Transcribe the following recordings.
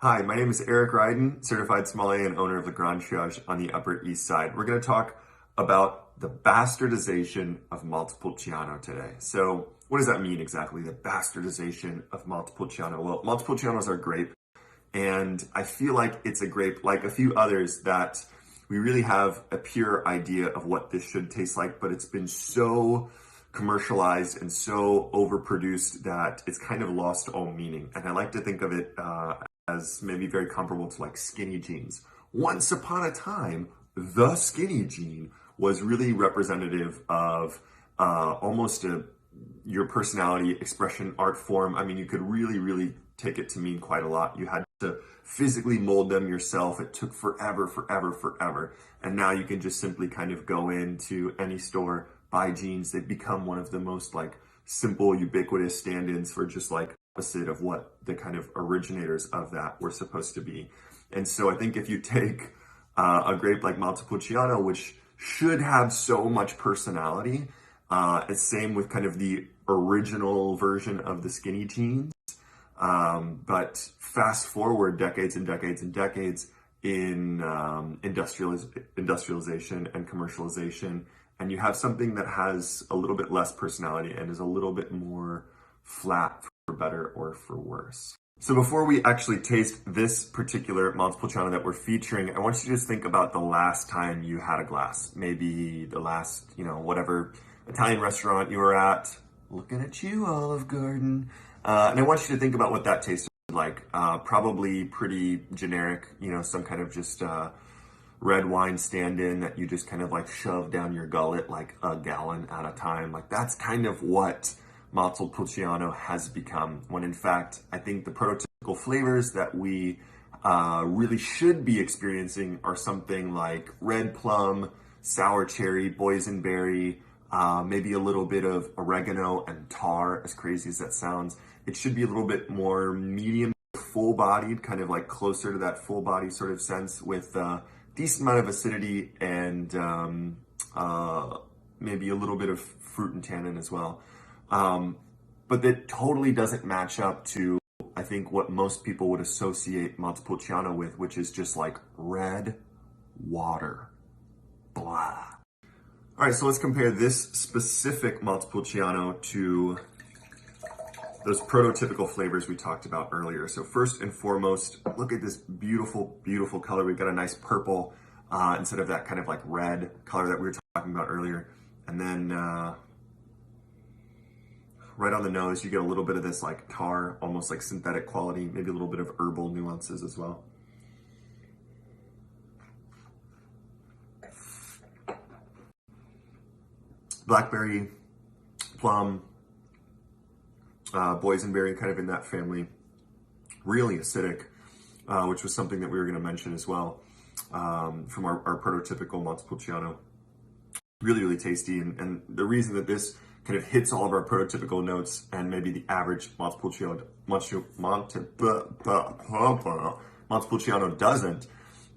Hi, my name is Eric Ryden, certified sommelier and owner of the Grand Triage on the Upper East Side. We're going to talk about the bastardization of Montepulciano today. So what does that mean exactly, the bastardization of Montepulciano? Well, Montepulciano is our grape, and I feel like it's a grape, like a few others, that we really have a pure idea of what this should taste like, but it's been so commercialized and so overproduced that it's kind of lost all meaning. And I like to think of it as maybe very comparable to like skinny jeans. Once upon a time, the skinny jean was really representative of almost your personality, expression, art form. I mean, you could really take it to mean quite a lot. You had to physically mold them yourself. It took forever. And now you can just simply kind of go into any store, buy jeans. They've become one of the most like simple, ubiquitous stand-ins for just like opposite of what the kind of originators of that were supposed to be. And so I think if you take a grape like Montepulciano, which should have so much personality, it's same with kind of the original version of the skinny jeans. But fast forward decades and decades in industrialization and commercialization, and you have something that has a little bit less personality and is a little bit more flat, for better or for worse. So before we actually taste this particular Montepulciano that we're featuring, I want you to just think about the last time you had a glass. Maybe the last, whatever Italian restaurant you were at. Looking at you, Olive Garden. And I want you to think about what that tasted like. Probably pretty generic, some kind of just red wine stand-in that you just kind of like shove down your gullet like a gallon at a time. Like that's kind of what Montepulciano has become, when in fact, I think the prototypical flavors that we really should be experiencing are something like red plum, sour cherry, boysenberry, maybe a little bit of oregano and tar, as crazy as that sounds. It should be a little bit more medium, full-bodied, kind of like closer to that full body sort of sense with a decent amount of acidity and maybe a little bit of fruit and tannin as well. But that totally doesn't match up to, I think, what most people would associate Montepulciano with, which is just like red water. Blah. All right, so let's compare this specific Montepulciano to those prototypical flavors we talked about earlier. So first and foremost, look at this beautiful color. We've got a nice purple instead of that kind of like red color that we were talking about earlier. And then right on the nose, you get a little bit of this like tar, almost like synthetic quality, maybe a little bit of herbal nuances as well. Blackberry, plum, boysenberry, kind of in that family. Really acidic, which was something that we were going to mention as well from our prototypical Montepulciano. Really tasty, and the reason that this kind of hits all of our prototypical notes and maybe the average Montepulciano doesn't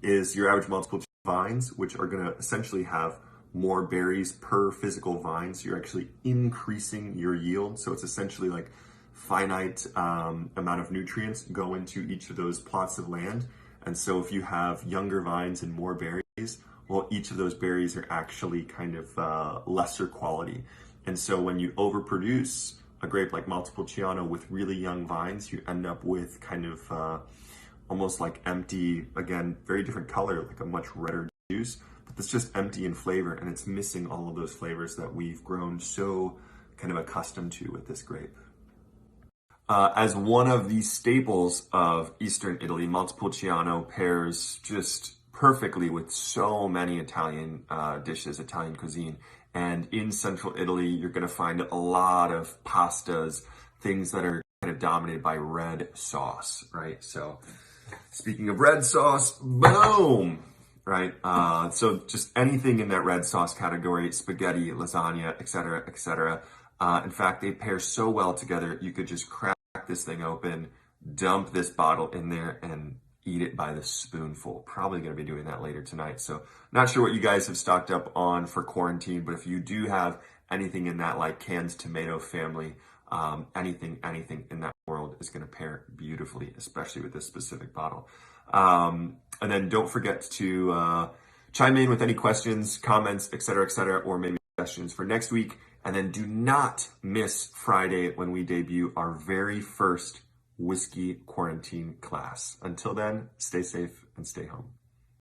is your average Montepulciano vines, which are going to essentially have more berries per physical vine. So you're actually increasing your yield. So it's essentially like finite amount of nutrients go into each of those plots of land. And so if you have younger vines and more berries, well, each of those berries are actually kind of lesser quality. And so when you overproduce a grape like Montepulciano with really young vines, you end up with kind of almost like empty, again, very different color, like a much redder juice, but it's just empty in flavor, and it's missing all of those flavors that we've grown so kind of accustomed to with this grape. As one of the staples of Eastern Italy, Montepulciano pairs just perfectly with so many Italian dishes, Italian cuisine. And in Central Italy, you're going to find a lot of pastas, things that are kind of dominated by red sauce, right? So speaking of red sauce, boom, right? So just anything in that red sauce category, spaghetti, lasagna, etc. In fact, they pair so well together, you could just crack this thing open, dump this bottle in there, and eat it by the spoonful. Probably going to be doing that later tonight. So not sure what you guys have stocked up on for quarantine, but if you do have anything in that like canned tomato family, anything in that world is going to pair beautifully, especially with this specific bottle. And then don't forget to chime in with any questions, comments, et cetera, or maybe suggestions for next week. And then do not miss Friday when we debut our very first whiskey quarantine class. Until then, stay safe and stay home.